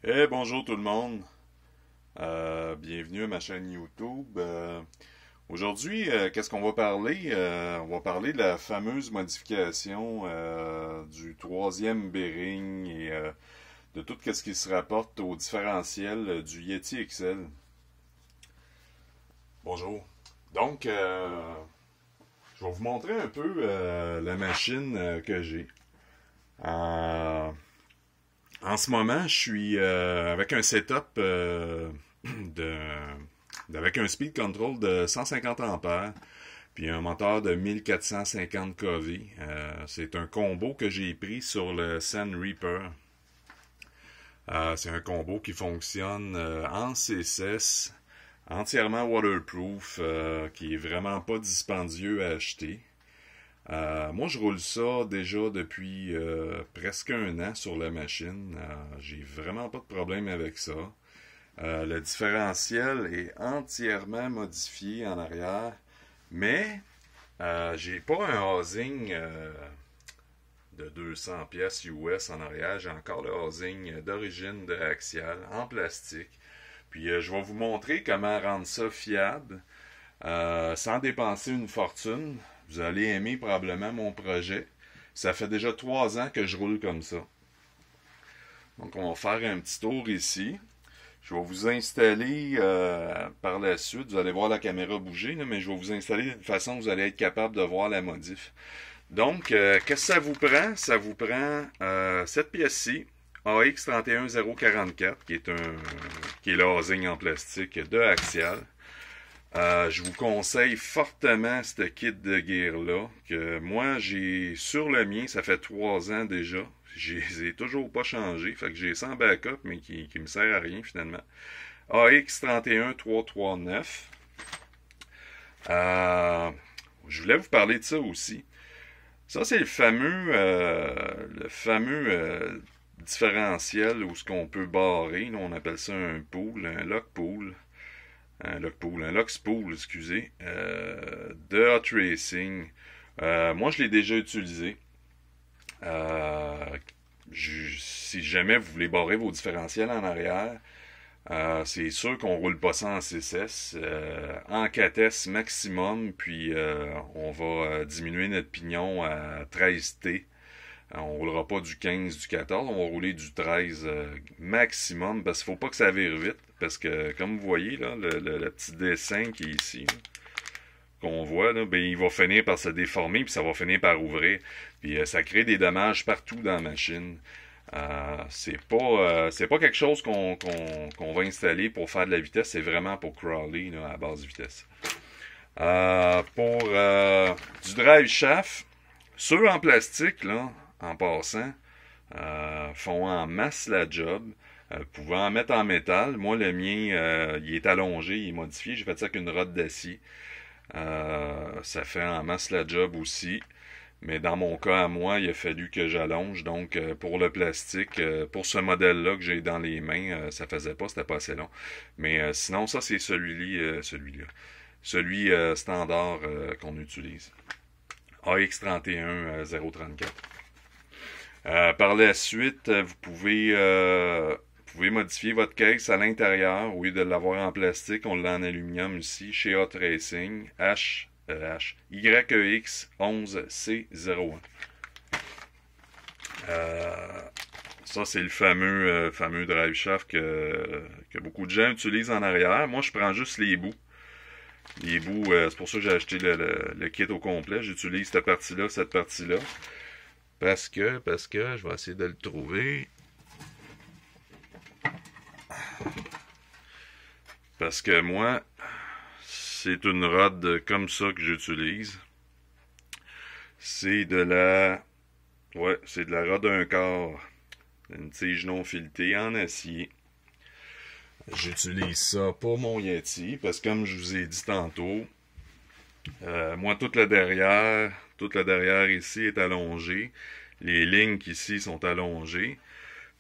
Bonjour tout le monde. Bienvenue à ma chaîne YouTube. Aujourd'hui, qu'est-ce qu'on va parler? On va parler de la fameuse modification du troisième bearing et de tout ce qui se rapporte au différentiel du Yeti XL. Bonjour. Donc, je vais vous montrer un peu la machine que j'ai. Euh, En ce moment, je suis avec un setup de, avec un speed control de 150 ampères puis un moteur de 1450 kV. C'est un combo que j'ai pris sur le Sun Reaper. C'est un combo qui fonctionne en CSS, entièrement waterproof, qui est vraiment pas dispendieux à acheter. Moi, je roule ça déjà depuis presque un an sur la machine. J'ai vraiment pas de problème avec ça. Le différentiel est entièrement modifié en arrière, mais j'ai pas un housing de 200 pièces US en arrière. J'ai encore le housing d'origine de Axial en plastique. Puis je vais vous montrer comment rendre ça fiable sans dépenser une fortune. Vous allez aimer probablement mon projet. Ça fait déjà 3 ans que je roule comme ça. Donc, on va faire un petit tour ici. Je vais vous installer par la suite. Vous allez voir la caméra bouger, là, mais je vais vous installer de façon que vous allez être capable de voir la modif. Donc, qu'est-ce que ça vous prend? Ça vous prend cette pièce-ci, AX31044, qui est le housing en plastique de Axial. Je vous conseille fortement ce kit de gear-là, que moi, j'ai sur le mien, ça fait 3 ans déjà. Je les ai toujours pas changé, fait que j'ai ça en backup, mais qui me sert à rien finalement. AX31339. Je voulais vous parler de ça aussi. Ça, c'est le fameux différentiel où ce qu'on peut barrer. Là, on appelle ça un pool, un lock pool. Un lock spool, excusez, de Hot Racing. Moi, je l'ai déjà utilisé. Euh, si jamais vous voulez barrer vos différentiels en arrière, c'est sûr qu'on roule pas ça en 6S, en 4S maximum, puis on va diminuer notre pignon à 13T. On roulera pas du 15, du 14, on va rouler du 13 maximum, parce qu'il faut pas que ça vire vite, parce que comme vous voyez, là, le petit dessin qui est ici, là, qu'on voit, là, ben, il va finir par se déformer, puis ça va finir par ouvrir. Puis ça crée des dommages partout dans la machine. C'est pas quelque chose qu'on va installer pour faire de la vitesse, c'est vraiment pour crawler là, à basse vitesse. Pour du drive shaft, ceux en plastique, là, en passant, font en masse la job. Vous pouvez en mettre en métal. Moi, le mien, il est allongé, il est modifié. J'ai fait ça avec une rode d'acier. Ça fait en masse la job aussi. Mais dans mon cas à moi, il a fallu que j'allonge. Donc, pour le plastique, pour ce modèle-là que j'ai dans les mains, ça faisait pas, c'était pas assez long. Mais sinon, ça, c'est celui-là. Celui standard qu'on utilise. AX31034. Par la suite, vous pouvez modifier votre case à l'intérieur. Au lieu de l'avoir en plastique, on l'a en aluminium ici chez Hot Racing YEX11C01. Ça, c'est le fameux drive shaft que beaucoup de gens utilisent en arrière. Moi, je prends juste les bouts. Les bouts, c'est pour ça que j'ai acheté le kit au complet. J'utilise cette partie-là. Parce que, je vais essayer de le trouver. Parce que moi, c'est une rod comme ça que j'utilise. C'est de la... Ouais, c'est de la rod 1/4. Une tige non filetée en acier. J'utilise ça pour mon Yeti, parce que comme je vous ai dit tantôt, moi, toute la derrière ici est allongée. Les lignes ici sont allongées.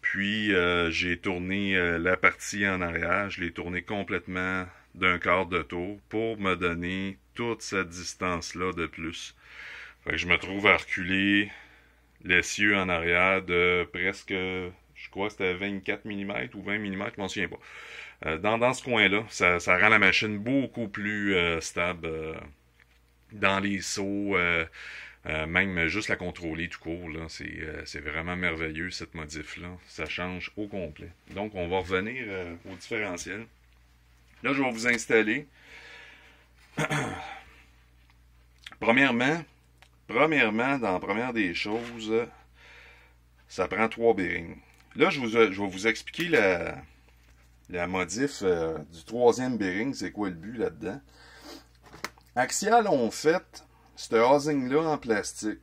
Puis, j'ai tourné la partie en arrière. Je l'ai tourné complètement d'1/4 de tour pour me donner toute cette distance-là de plus. Fait que je me trouve à reculer l'essieu en arrière de presque, je Je crois que c'était 24 mm ou 20 mm, je m'en souviens pas. Dans ce coin-là, ça rend la machine beaucoup plus stable dans les sauts. Même juste la contrôler tout court, là, c'est vraiment merveilleux cette modif-là. Ça change au complet. Donc, on va revenir au différentiel. Là, je vais vous installer. Premièrement, dans la première des choses, ça prend 3 bearings. Là, je vais vous expliquer la modif du 3e bearing. C'est quoi le but là-dedans? Axial ont fait ce housing-là en plastique.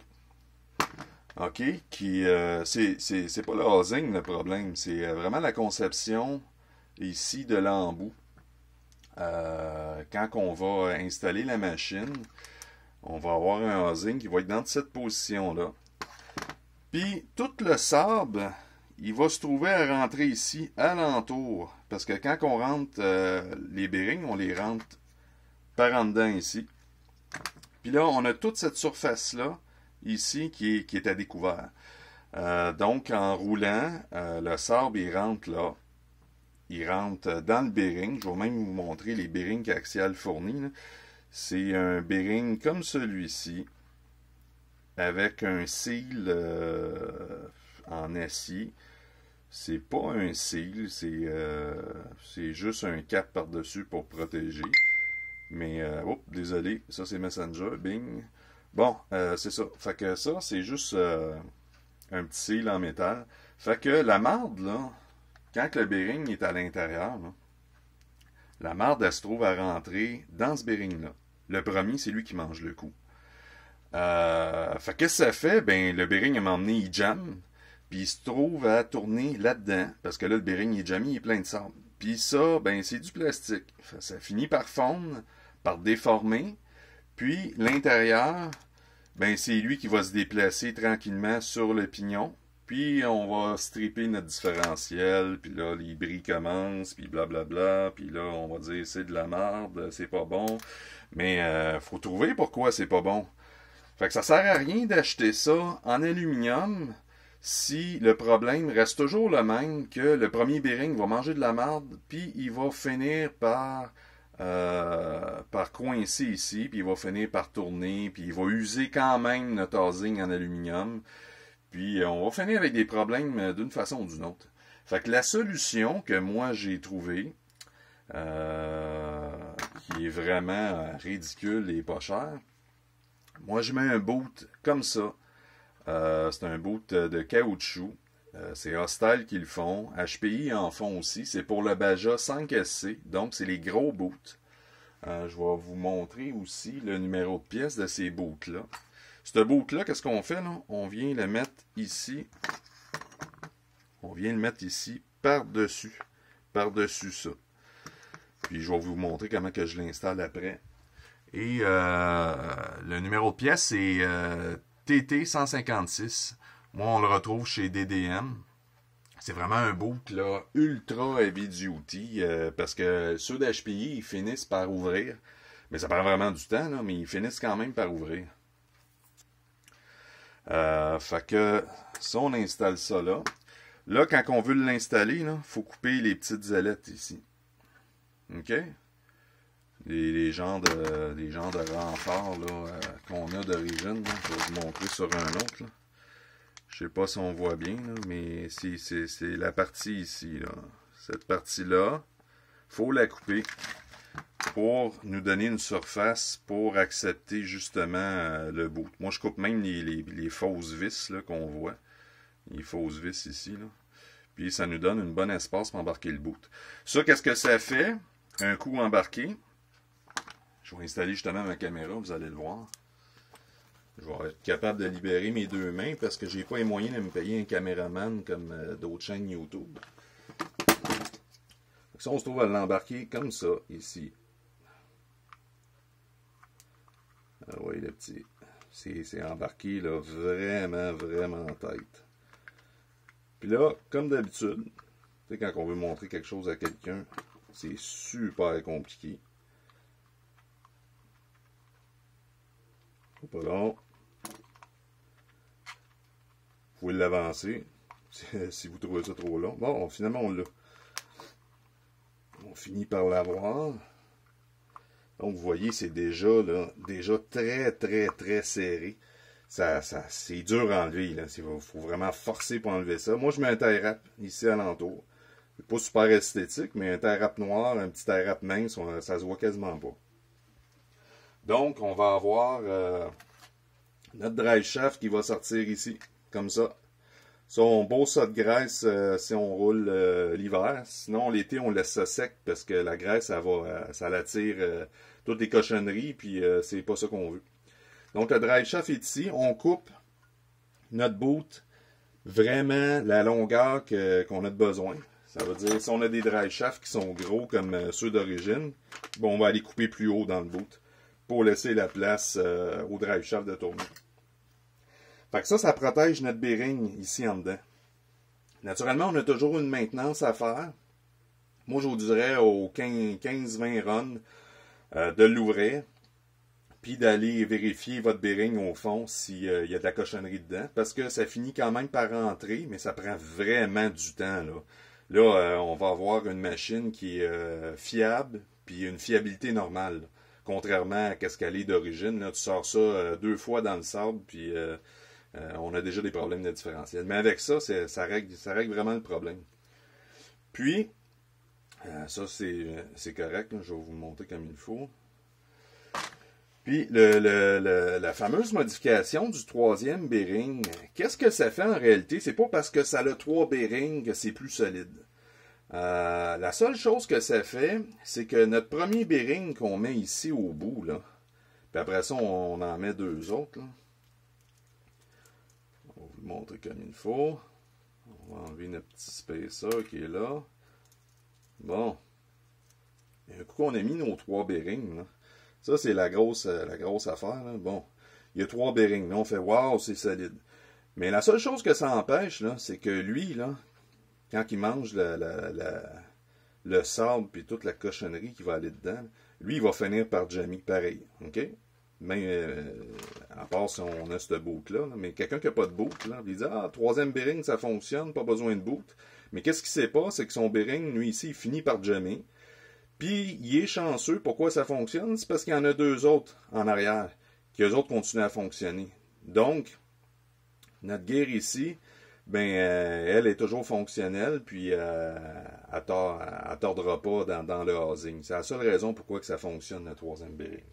OK? C'est pas le housing le problème, c'est vraiment la conception ici de l'embout. Quand on va installer la machine, on va avoir un housing qui va être dans cette position-là. Puis, tout le sable, il va se trouver à rentrer ici, alentour. Parce que quand on rentre les bearings, on les rentre par en dedans ici. Puis là, on a toute cette surface-là, ici, qui est à découvert. Donc, en roulant, le sable, il rentre là. Il rentre dans le bearing. Je vais même vous montrer les bearings qu'Axial fournit. C'est un bearing comme celui-ci, avec un seal en acier. C'est pas un seal, c'est juste un cap par-dessus pour protéger. Mais, désolé, ça c'est Messenger, bing. Bon, c'est ça. Fait que ça, c'est juste un petit seal en métal. Fait que la marde, là, quand le bearing est à l'intérieur, la marde, elle se trouve à rentrer dans ce bearing-là. Le premier, c'est lui qui mange le coup. Fait que ça fait? Ben, le bearing, à un moment donné, il jamme, puis il se trouve à tourner là-dedans, parce que là, le bearing, il est jammé, il est plein de sable. Puis ça, ben, c'est du plastique. Ça finit par fondre, par déformer, puis l'intérieur, ben, c'est lui qui va se déplacer tranquillement sur le pignon, puis on va stripper notre différentiel, puis là, les bris commencent, puis blablabla, puis là, on va dire c'est de la merde, c'est pas bon, mais faut trouver pourquoi c'est pas bon. Fait que ça sert à rien d'acheter ça en aluminium si le problème reste toujours le même, que le premier bearing va manger de la marde, puis il va finir par coincer ici, puis il va finir par tourner, puis il va user quand même notre housing en aluminium, puis on va finir avec des problèmes d'une façon ou d'une autre. Fait que la solution que moi j'ai trouvée, qui est vraiment ridicule et pas cher, moi je mets un boot comme ça. C'est un boot de caoutchouc. C'est Hostile qui le font. HPI en font aussi. C'est pour le Baja 5SC. Donc, c'est les gros boots. Je vais vous montrer aussi le numéro de pièce de ces boots-là. Ce boot-là, qu'est-ce qu'on fait, là? On vient le mettre ici. On vient le mettre ici par-dessus. Par-dessus ça. Puis, je vais vous montrer comment que je l'installe après. Et le numéro de pièce, c'est TT 156. Moi, on le retrouve chez DDM. C'est vraiment un boot là, ultra heavy duty parce que ceux d'HPI, ils finissent par ouvrir. Mais ça prend vraiment du temps, là, mais ils finissent quand même par ouvrir. Fait que ça, on installe ça là. Là, quand on veut l'installer, il faut couper les petites ailettes ici. OK? Les genres de renforts qu'on a d'origine. Je vais vous montrer sur un autre. Là. Je sais pas si on voit bien, là, mais c'est la partie ici. Là. Cette partie-là, il faut la couper pour nous donner une surface pour accepter justement le boot. Moi, je coupe même les fausses vis qu'on voit. Les fausses vis ici. Là. Puis ça nous donne une bonne espace pour embarquer le boot. Ça, qu'est-ce que ça fait? Un coup embarqué. Je vais installer justement ma caméra, vous allez le voir. Je vais être capable de libérer mes deux mains parce que j'ai pas les moyens de me payer un caméraman comme d'autres chaînes YouTube. Ça, on se trouve à l'embarquer comme ça, ici. Ah oui, le petit. C'est embarqué là, vraiment, vraiment en tête. Puis là, comme d'habitude, quand on veut montrer quelque chose à quelqu'un, c'est super compliqué. Pas long. Vous pouvez l'avancer. si vous trouvez ça trop long. Bon, finalement, on l'a. On finit par l'avoir. Donc, vous voyez, c'est déjà, là, déjà très, très, très serré. C'est dur à enlever, là. Il faut vraiment forcer pour enlever ça. Moi, je mets un tie wrap ici alentour. C'est pas super esthétique, mais un tie wrap noir, un petit tie wrap mince, ça se voit quasiment pas. Donc, on va avoir notre drive shaft qui va sortir ici, comme ça. Ça, on pose ça de graisse si on roule l'hiver. Sinon, l'été, on laisse ça sec parce que la graisse, ça l'attire toutes les cochonneries, puis c'est pas ça qu'on veut. Donc, le drive shaft est ici. On coupe notre boot vraiment la longueur qu'on a de besoin. Ça veut dire, si on a des drive shafts qui sont gros comme ceux d'origine, bon, on va aller couper plus haut dans le boot pour laisser la place au drive shaft de tourner. Fait que ça protège notre bearing ici en dedans. Naturellement, on a toujours une maintenance à faire. Moi, je vous dirais aux 15-20 runs de l'ouvrir, puis d'aller vérifier votre bearing au fond s'il y a de la cochonnerie dedans, parce que ça finit quand même par rentrer, mais ça prend vraiment du temps. Là, on va avoir une machine qui est fiable, puis une fiabilité normale. Contrairement à ce qu'elle est d'origine, là, tu sors ça 2 fois dans le sable, puis on a déjà des problèmes de différentiel. Mais avec ça, ça règle vraiment le problème. Puis, ça c'est correct, là, je vais vous le montrer comme il faut. Puis, la fameuse modification du 3e bearing, qu'est-ce que ça fait en réalité? C'est pas parce que ça a 3 bearings que c'est plus solide. La seule chose que ça fait, c'est que notre premier bearing qu'on met ici au bout, là, puis après ça, on en met 2 autres, là. On va vous le montrer comme il faut. On va enlever notre petit spacer qui est là. Bon. Et un coup qu'on a mis nos 3 bearings, là. Ça, c'est la grosse affaire, là. Bon. Il y a 3 bearings. Là, on fait « Wow, c'est solide ». Mais la seule chose que ça empêche, là, c'est que lui, là, quand il mange le sable puis toute la cochonnerie qui va aller dedans, lui, il va finir par jammer pareil. OK? Mais à part si on a ce boot-là, mais quelqu'un qui n'a pas de boot, là, il dit « Ah, 3e bearing, ça fonctionne, pas besoin de boot. » Mais qu'est-ce qui ne sait pas, c'est que son bearing, lui, ici, il finit par jammer. Puis, il est chanceux. Pourquoi ça fonctionne? C'est parce qu'il y en a 2 autres en arrière, qui eux autres continuent à fonctionner. Donc, notre gear ici, ben, elle est toujours fonctionnelle, puis elle ne tordra pas dans le housing. C'est la seule raison pourquoi que ça fonctionne, le 3e bearing.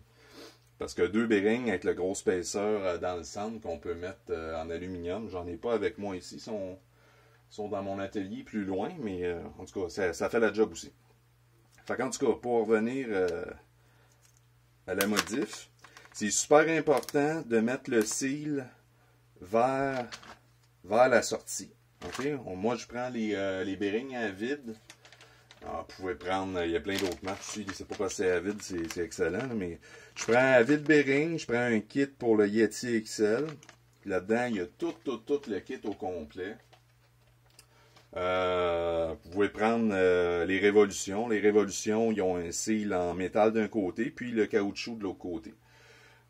Parce que 2 bearings avec le gros spacer dans le centre qu'on peut mettre en aluminium, j'en ai pas avec moi ici, sont dans mon atelier plus loin, mais en tout cas, ça fait la job aussi. Fait qu'en tout cas, pour revenir à la modif, c'est super important de mettre le seal vers la sortie. Okay? Moi, je prends les bearings à vide. Alors, vous pouvez prendre, il y a plein d'autres marques aussi, c'est pas parce que c'est à vide, c'est excellent, là, mais je prends à vide bearing, je prends un kit pour le Yeti XL. Là-dedans, il y a tout le kit au complet. Vous pouvez prendre les révolutions. Les révolutions, ils ont un seal en métal d'un côté, puis le caoutchouc de l'autre côté.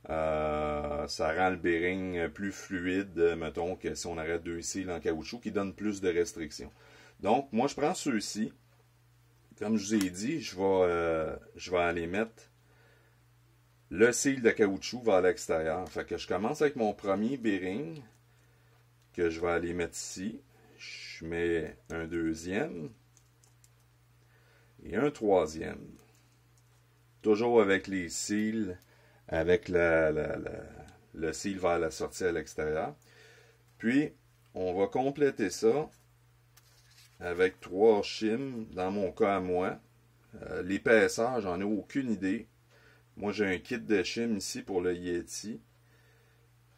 Ça rend le bearing plus fluide, mettons, que si on aurait 2 seals en caoutchouc, qui donnent plus de restrictions. Donc, moi, je prends ceux-ci. Comme je vous ai dit, je vais aller mettre le seal de caoutchouc vers l'extérieur. Fait que je commence avec mon premier bearing, que je vais aller mettre ici. Je mets un 2e et un 3e. Toujours avec les seals, avec le seal vers la sortie à l'extérieur. Puis, on va compléter ça avec 3 shims, dans mon cas à moi. L'épaisseur, j'en ai aucune idée. Moi, j'ai un kit de shims ici pour le Yeti.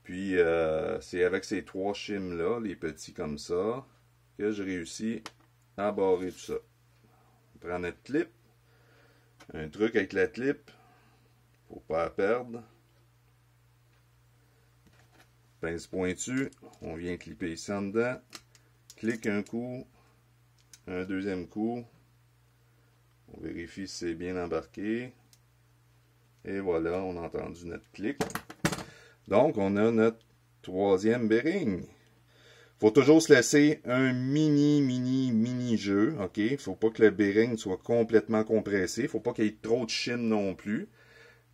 Puis, c'est avec ces 3 shims-là, les petits comme ça, que j'ai réussi à barrer tout ça. On prend notre clip. Un truc avec la clip, faut pas la perdre. Pince pointue, on vient clipper ici en dedans. Clique un coup, un 2e coup. On vérifie si c'est bien embarqué. Et voilà, on a entendu notre clic. Donc, on a notre 3e bearing. Faut toujours se laisser un mini jeu, ok? Faut pas que le bearing soit complètement compressé. Faut pas qu'il y ait trop de chine non plus.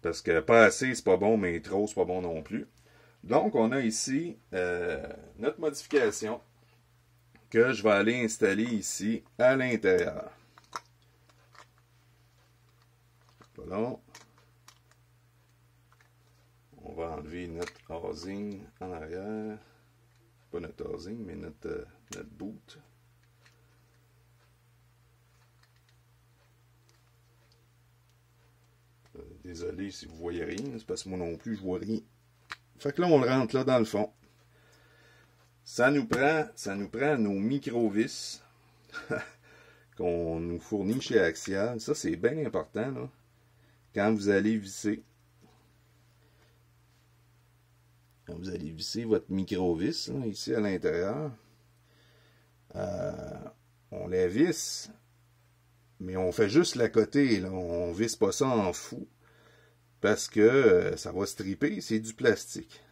Parce que pas assez, c'est pas bon, mais trop, c'est pas bon non plus. Donc, on a ici notre modification que je vais aller installer ici à l'intérieur. Voilà. On va enlever notre housing en arrière. Pas notre housing, mais notre boot. Désolé si vous voyez rien, c'est parce que moi non plus je vois rien. Fait que là, on le rentre là dans le fond. Ça nous prend nos micro-vis qu'on nous fournit chez Axial. Ça, c'est bien important, là. Quand vous allez visser. Quand vous allez visser votre micro-vis, là, ici à l'intérieur, on la visse, mais on fait juste la côté, là. On visse pas ça en fou. Parce que ça va stripper, c'est du plastique.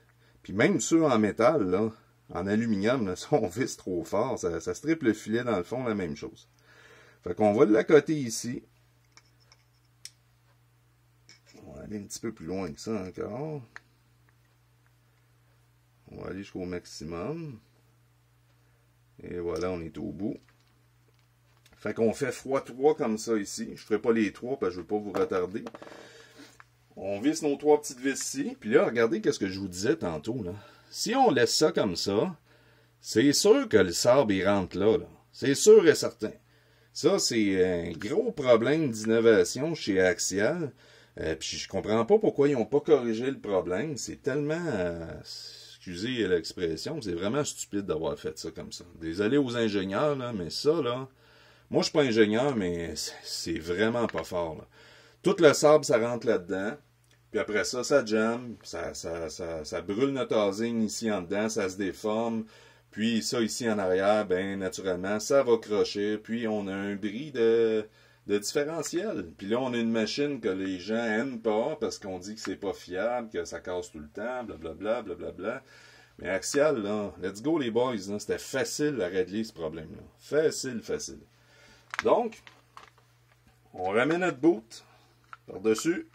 Puis même ceux en métal, là, en aluminium, là, si on visse trop fort, ça strippe le filet dans le fond, la même chose. Fait qu'on va de la côté ici. On va aller un petit peu plus loin que ça encore. On va aller jusqu'au maximum. Et voilà, on est au bout. Fait qu'on fait x3 comme ça ici. Je ne ferai pas les 3 parce que je ne veux pas vous retarder. On visse nos 3 petites vis ici. Puis là, regardez ce que je vous disais tantôt. Là. Si on laisse ça comme ça, c'est sûr que le sable il rentre là. C'est sûr et certain. Ça, c'est un gros problème d'innovation chez Axial. Puis je comprends pas pourquoi ils n'ont pas corrigé le problème. C'est tellement... excusez l'expression, c'est vraiment stupide d'avoir fait ça comme ça. Désolé aux ingénieurs, là, mais ça, là... Moi, je suis pas ingénieur, mais c'est vraiment pas fort, là. Tout le sable, ça rentre là-dedans. Puis après ça, ça jamme. Ça brûle notre housing ici en dedans. Ça se déforme. Puis ça, ici en arrière, ben naturellement, ça va crocher. Puis on a un bris de différentiel. Puis là, on a une machine que les gens aiment pas parce qu'on dit que c'est pas fiable, que ça casse tout le temps, blablabla, blablabla. Mais Axial, là, let's go les boys, là, c'était facile à régler ce problème-là. Facile. Donc, on ramène notre boot par-dessus.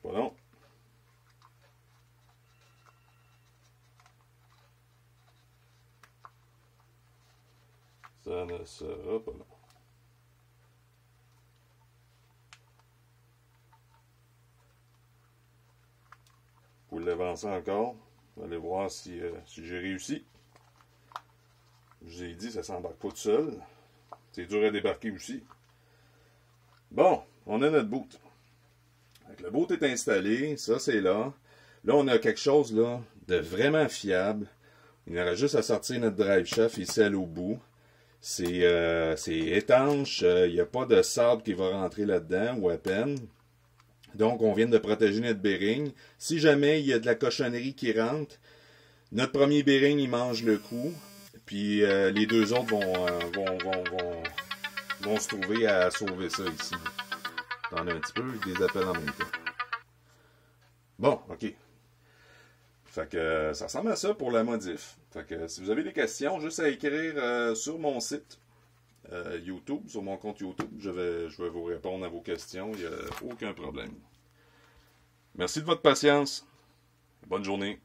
Voilà. Ça ne sera pas long. Vous l'avancer encore. Vous allez voir si j'ai réussi. Je vous ai dit, ça ne s'embarque pas tout seul. C'est dur à débarquer aussi. Bon, on a notre boot. Le boot est installé, ça c'est là. Là, on a quelque chose là de vraiment fiable. Il aura juste à sortir notre drive shaft ici à l'au bout. C'est étanche, il n'y a pas de sable qui va rentrer là-dedans, ou à peine. Donc, on vient de protéger notre bearing. Si jamais il y a de la cochonnerie qui rentre, notre premier bearing, il mange le coup. Puis les deux autres vont se trouver à sauver ça ici. Attendez un petit peu, je les appelle en même temps. Bon, ok. Fait que ça ressemble à ça pour la modif. Fait que si vous avez des questions, juste à écrire sur mon site YouTube, sur mon compte YouTube. Je vais vous répondre à vos questions. Il n'y a aucun problème. Merci de votre patience. Bonne journée.